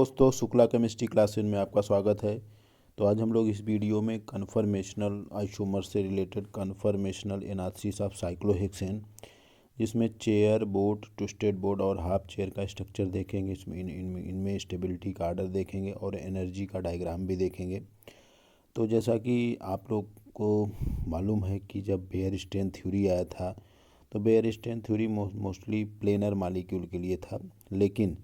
दोस्तों, Shukla chemistry classes में आपका स्वागत है। तो आज हम लोग इस वीडियो में कन्फर्मेशनल आइसोमर से related conformational analysis of cyclohexane, जिसमें चेयर बोर्ड, ट्विस्टेड बोर्ड और हाफ चेयर का स्ट्रक्चर देखेंगे। इसमें इनमें स्टेबिलिटी का आर्डर देखेंगे और एनर्जी का डायग्राम भी देखेंगे। तो जैसा कि आप लोग को मालूम है कि जब बेयर स्ट्रेन थ्योरी आया था तो Baeyer strain theory mostly planar molecule के लिए था, लेकिन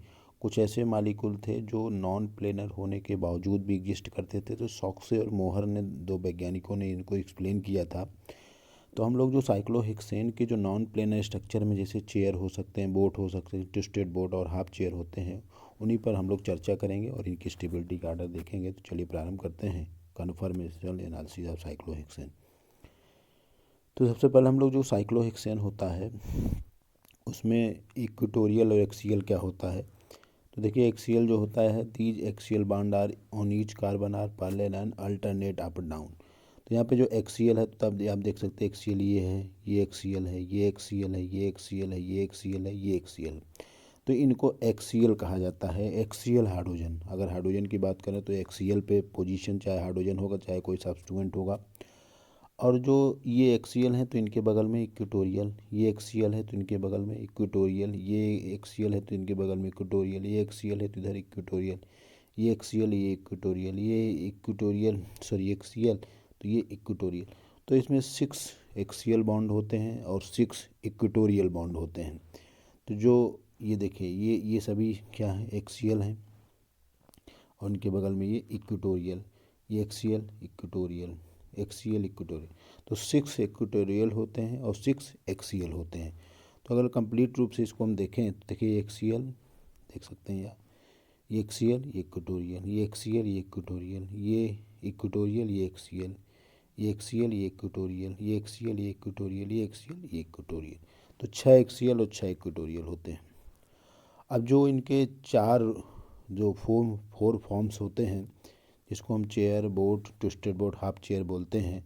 कुछ ऐसे मालिक्यूल थे जो नॉन प्लेनर होने के बावजूद भी एग्जिस्ट करते थे। तो सॉक्से और मोहर ने, दो वैज्ञानिकों ने इनको एक्सप्लेन किया था। तो हम लोग जो साइक्लोहेक्सेन के जो नॉन प्लेनर स्ट्रक्चर में जैसे चेयर हो सकते हैं, बोट हो सकते हैं, ट्विस्टेड बोट और हाफ चेयर होते हैं, उन्हीं पर हम लोग चर्चा करेंगे और इनकी स्टेबिलिटी का आर्डर देखेंगे। तो चलिए प्रारंभ करते हैं कन्फर्मेशनल एनालिसिस ऑफ साइक्लोहेक्सेन। तो सबसे पहले हम लोग जो साइक्लोहेक्सेन होता है उसमें इक्वेटोरियल और एक्सियल क्या होता है। तो देखिए, एक्सियल जो होता है, these axial bond are on each carbon are parallel and alternate up down. तो यहाँ पे जो एक्सियल है, तब आप देख सकते हैं एक्सियल ये है, ये एक्सियल है, ये एक्सियल है, ये एक्सियल है, ये एक्सियल है, ये एक्सियल। तो इनको एक्सियल कहा जाता है, एक्सियल हाइड्रोजन। अगर हाइड्रोजन की बात करें तो एक्सियल पे पोजीशन चाहे हाइड्रोजन होगा चाहे कोई सब्स्टिट्यूएंट होगा। और जो ये एक्सियल हैं तो इनके बगल में इक्वेटोरियल, ये एक्सियल है तो इनके बगल में इक्वेटोरियल, ये एक्सियल है तो इनके बगल में इक्वेटोरियल, ये एक्सियल है तो इधर इक्वेटोरियल, ये एक्सियल, ये इक्वेटोरियल, ये इक्वेटोरियल सॉरी एक्सियल, तो ये इक्वेटोरियल। तो इसमें 6 एक्सियल बॉन्ड होते हैं और 6 इक्वेटोरियल बॉन्ड होते हैं। तो जो ये देखिए, ये सभी क्या है, एक्सियल हैं और उनके बगल में ये इक्वेटोरियल, ये एक्सियल इक्वेटोरियल, एक्सियल इक्वेटोरियल। तो 6 इक्वेटोरियल होते हैं और 6 एक्सियल होते हैं। तो अगर कंप्लीट रूप से इसको हम देखें तो देखिए, एक्सियल देख सकते हैं यार, ये एक्सियल, ये इक्वेटोरियल, ये एक्सियल, ये इक्वेटोरियल, ये इक्वेटोरियल, ये एक्सियल, ये एक्सियल, ये इक्वेटोरियल, ये एक्सियल, ये इक्वेटोरियल, ये एक्सियल, ये इक्वेटोरियल। तो 6 एक्सियल और 6 इक्वेटोरियल होते हैं। अब जो इनके जो फोर फॉर्म्स होते हैं, जिसको हम chair boat, twisted boat, half chair बोलते हैं,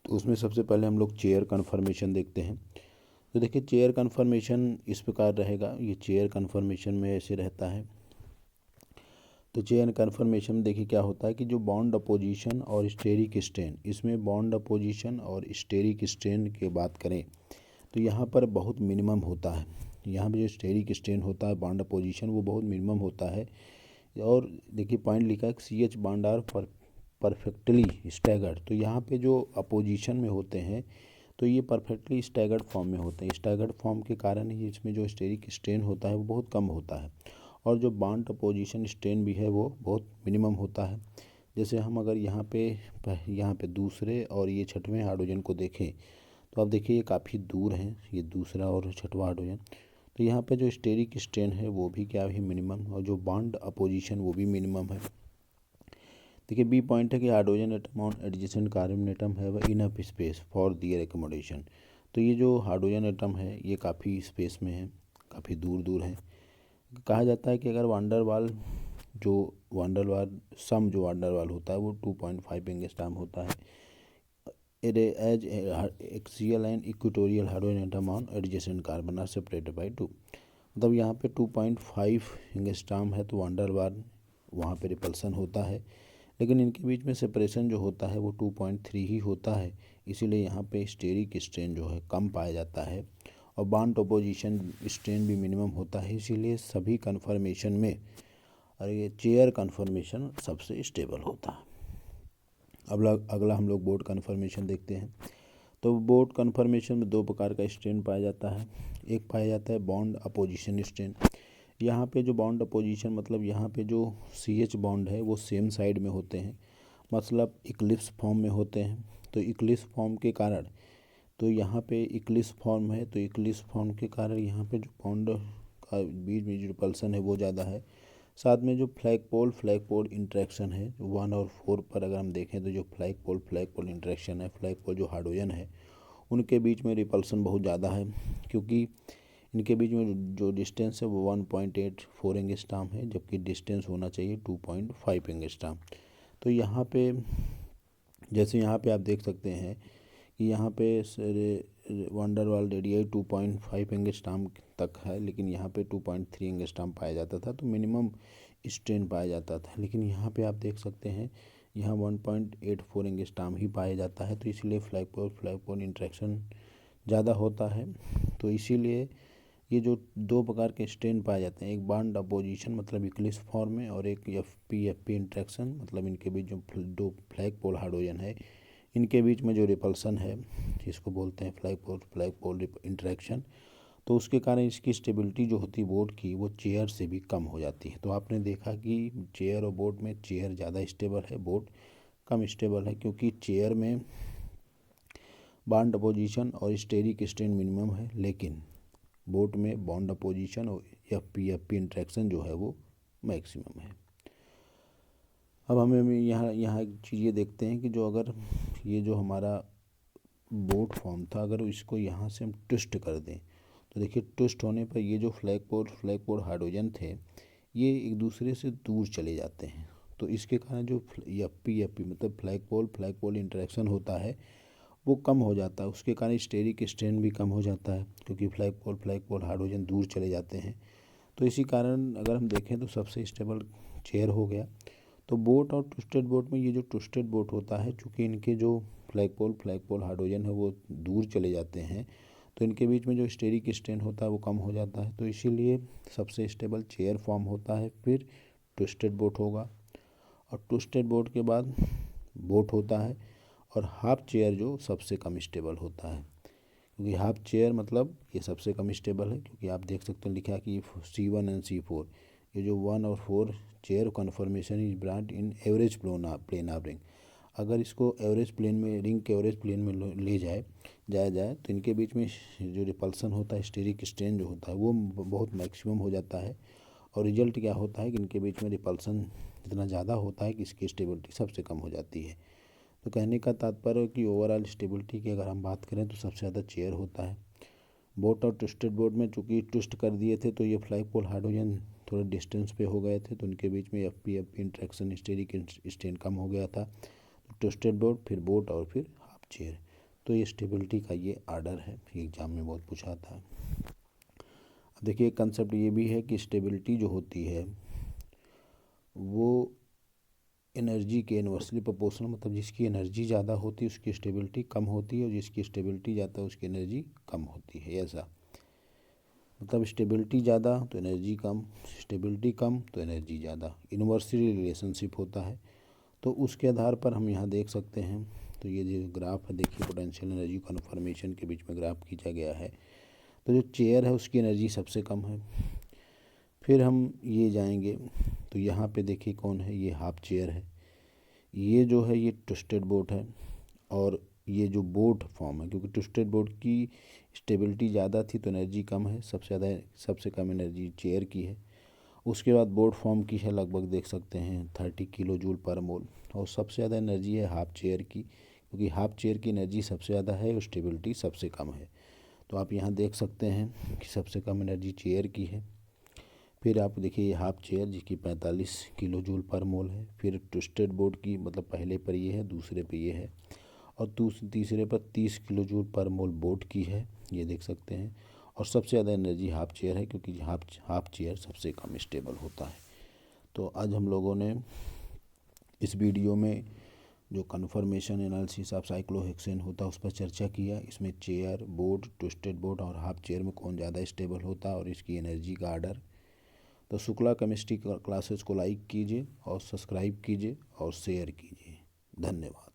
तो उसमें सबसे पहले हम लोग चेयर कन्फर्मेशन देखते हैं। तो देखिए, चेयर कन्फर्मेशन इस प्रकार रहेगा। ये चेयर कन्फर्मेशन में ऐसे रहता है। तो चेयर कन्फर्मेशन में देखिए क्या होता है कि जो बॉन्ड अपोजिशन और स्टेरिक स्ट्रेन, इसमें बॉन्ड अपोजिशन और स्टेरिक स्ट्रेन की बात करें तो यहाँ पर बहुत मिनिमम होता है। यहाँ पर जो स्टेरिक स्ट्रेन होता है, बॉन्ड अपोजिशन, वो बहुत मिनिमम होता है। और देखिए पॉइंट लिखा है CH bond are perfectly staggered. तो यहाँ पे जो अपोजिशन में होते हैं तो ये परफेक्टली स्टैगर्ड फॉर्म में होते हैं। स्टैगर्ड फॉर्म के कारण ही इसमें जो स्टेरिक स्ट्रेन होता है वो बहुत कम होता है, और जो बॉन्ड अपोजिशन स्ट्रेन भी है वो बहुत मिनिमम होता है। जैसे हम अगर यहाँ पे दूसरे और ये छठवें हाइड्रोजन को देखें तो आप देखिए ये काफ़ी दूर हैं, ये दूसरा और छठवां हाइड्रोजन। तो यहाँ पे जो स्टेरिक स्ट्रेन है वो भी क्या है, मिनिमम, और जो बॉन्ड अपोजिशन वो भी मिनिमम है। देखिए बी पॉइंट है कि hydrogen atom on adjacent carbon atom है वह enough space for their accommodation. तो ये जो हाइड्रोजन एटम है ये काफ़ी स्पेस में है, काफ़ी दूर दूर है। कहा जाता है कि अगर वांडरवाल जो वांडरवाल होता है वो 2.5 एंगस्ट्रॉम होता है as axial and equatorial hydrogen atom on adjacent carbon are separated by 2। मतलब यहाँ पे 2.5 एंगस्ट्रॉम है तो वांडरवाल वहाँ पे रिपल्सन होता है, लेकिन इनके बीच में सेपरेशन जो होता है वो 2.3 ही होता है। इसीलिए यहाँ पे स्टेरिक स्ट्रेन जो है कम पाया जाता है और बॉन्ड अपोजिशन स्ट्रेन भी मिनिमम होता है। इसीलिए सभी कन्फर्मेशन में ये चेयर कन्फर्मेशन सबसे स्टेबल होता है। अब अगला हम लोग बोर्ड कन्फर्मेशन देखते हैं। तो बोर्ड कन्फर्मेशन में 2 प्रकार का स्ट्रेन पाया जाता है। एक पाया जाता है बॉन्ड अपोजिशन स्ट्रेन। यहाँ पे जो बॉन्ड अपोजिशन मतलब यहाँ पे जो CH बॉन्ड है वो सेम साइड में होते हैं, मतलब इक्लिप्स फॉर्म में होते हैं। तो इक्लिप्स फॉर्म के कारण, तो यहाँ पे इक्लिप्स फॉर्म है तो इक्लिप्स फॉर्म के कारण यहाँ पे जो बॉन्ड का बीच में जो रिपल्सन है वो ज़्यादा है। साथ में जो फ्लैग पोल इंटरेक्शन है 1 और 4 पर अगर हम देखें तो जो फ्लैग पोल इंटरेक्शन है, फ्लैग पोल जो हाइड्रोजन है उनके बीच में रिपल्सन बहुत ज़्यादा है, क्योंकि इनके बीच में जो डिस्टेंस है वो 1.84 एंगस्ट्रॉम है, जबकि डिस्टेंस होना चाहिए 2.5 एंगस्ट्रॉम। तो यहाँ पे जैसे यहाँ पे आप देख सकते हैं कि यहाँ पे वंडर वाल रेडियाई 2.5 एंगस्ट्रॉम तक है, लेकिन यहाँ पे 2.3 एंगस्ट्रॉम पाया जाता था, तो मिनिमम स्ट्रेन पाया जाता था। लेकिन यहाँ पे आप देख सकते हैं यहाँ 1.84 एंगस्ट्रॉम ही पाया जाता है, तो इसीलिए फ्लैगपोल इंटरेक्शन ज़्यादा होता है। तो इसीलिए ये जो दो प्रकार के स्ट्रेन पाए जाते हैं, एक बॉन्ड अपोजिशन मतलब इक्लिप्स फॉर्म में, और एक एफ पी इंटरेक्शन मतलब इनके बीच जो दो फ्लैगपोल हाइड्रोजन है इनके बीच में जो रिपल्सन है इसको बोलते हैं फ्लैगपोल इंटरेक्शन। तो उसके कारण इसकी स्टेबिलिटी जो होती है बोट की वो चेयर से भी कम हो जाती है। तो आपने देखा कि चेयर और बोट में चेयर ज़्यादा स्टेबल है, बोट कम स्टेबल है, क्योंकि चेयर में बॉन्ड अपोजिशन और स्टेरिक स्ट्रेन मिनिमम है, लेकिन बोट में बॉन्ड अपोजिशन और एफ पी इंटरेक्शन जो है वो मैक्सिमम है। अब हमें यहाँ एक चीज़ ये देखते हैं कि जो अगर ये जो हमारा बोट फॉर्म था, अगर इसको यहाँ से हम ट्विस्ट कर दें तो देखिए ट्विस्ट होने पर ये जो फ्लैगपोल हाइड्रोजन थे ये एक दूसरे से दूर चले जाते हैं। तो इसके कारण जो एफ पी मतलब फ्लैगपोल इंटरेक्शन होता है वो कम हो जाता है, उसके कारण स्टेरिक स्ट्रेन भी कम हो जाता है, क्योंकि फ्लैगपोल हाइड्रोजन दूर चले जाते हैं। तो इसी कारण अगर हम देखें तो सबसे स्टेबल चेयर हो गया। तो बोट और ट्विस्टेड बोट में ये जो ट्विस्टेड बोट होता है, चूँकि इनके जो फ्लैगपोल हाइड्रोजन है वो दूर चले जाते हैं, तो इनके बीच में जो स्टेरिक स्ट्रेन होता है वो कम हो जाता है, तो इसीलिए सबसे स्टेबल चेयर फॉर्म होता है, फिर ट्विस्टेड बोट होगा, और ट्विस्टेड बोट के बाद बोट होता है, और हाफ चेयर जो सबसे कम स्टेबल होता है, क्योंकि हाफ चेयर मतलब ये सबसे कम स्टेबल है, क्योंकि आप देख सकते हैं लिखा है कि C1 एंड C4 ये जो 1 और 4 chair conformation is brought in average plane of ring. अगर इसको एवरेज प्लेन में रिंग के एवरेज प्लेन में ले जाए तो इनके बीच में जो रिपल्सन होता है स्टेरिक स्ट्रेन जो होता है वो बहुत मैक्सिमम हो जाता है, और रिजल्ट क्या होता है कि इनके बीच में रिपल्सन इतना ज़्यादा होता है कि इसकी स्टेबिलिटी सबसे कम हो जाती है। तो कहने का तात्पर्य कि ओवरऑल स्टेबिलिटी की अगर हम बात करें तो सबसे ज़्यादा चेयर होता है। बोट और ट्विस्टेड बोट में चूँकि ट्विस्ट कर दिए थे तो ये फ्लैगपोल हाइड्रोजन थोड़े डिस्टेंस पे हो गए थे, तो उनके बीच में F P interaction steric strain कम हो गया था। तो ट्विस्टेड बोट, फिर बोट, और फिर हाफ चेयर। तो ये स्टेबिलिटी का ये आर्डर है, एग्जाम में बहुत पूछा था। अब देखिए कंसेप्ट ये भी है कि स्टेबिलिटी जो होती है वो एनर्जी के इन्वर्सली प्रोपोर्शनल, मतलब जिसकी एनर्जी ज़्यादा होती है उसकी स्टेबिलिटी कम होती है, और जिसकी स्टेबिलिटी ज़्यादा है उसकी एनर्जी कम होती है। ऐसा मतलब स्टेबिलिटी ज़्यादा तो एनर्जी कम, स्टेबिलिटी कम तो एनर्जी ज़्यादा, इन्वर्सली रिलेशनशिप होता है। तो उसके आधार पर हम यहाँ देख सकते हैं। तो ये जो ग्राफ है देखिए पोटेंशियल एनर्जी कन्फर्मेशन के बीच में ग्राफ खींचा गया है। तो जो चेयर है उसकी एनर्जी सबसे कम है। फिर हम ये जाएंगे तो यहाँ पे देखिए कौन है, ये हाफ चेयर है, ये जो है ये ट्विस्टेड बोट है, और ये जो बोट फॉर्म है, क्योंकि ट्विस्टेड बोट की स्टेबिलिटी ज़्यादा थी तो एनर्जी कम है, सबसे कम एनर्जी चेयर की है। उसके बाद बोट फॉर्म की है लगभग देख सकते हैं 30 किलो जूल पर मोल, और सबसे ज़्यादा एनर्जी है हाफ चेयर की, क्योंकि हाफ चेयर की एनर्जी सबसे ज़्यादा है और स्टेबिलिटी सबसे कम है। तो आप यहाँ देख सकते हैं कि सबसे कम एनर्जी चेयर की है। फिर आप देखिए हाफ चेयर जिसकी 45 किलो जूल पर मोल है। फिर ट्विस्टेड बोट की मतलब पहले पर ये है, दूसरे पे ये है, और तीसरे पर 30 किलो जूल पर मोल बोट की है, ये देख सकते हैं। और सबसे ज़्यादा एनर्जी हाफ चेयर है, क्योंकि हाफ चेयर सबसे कम स्टेबल होता है। तो आज हम लोगों ने इस वीडियो में जो कन्फर्मेशन एनालिसिस ऑफ साइक्लोहेक्सेन होता है उस पर चर्चा किया। इसमें चेयर, बोट, ट्विस्टेड बोट और हाफ चेयर में कौन ज़्यादा स्टेबल होता है और इसकी एनर्जी का आर्डर। तो शुक्ला केमिस्ट्री क्लासेस को लाइक कीजिए और सब्सक्राइब कीजिए और शेयर कीजिए। धन्यवाद।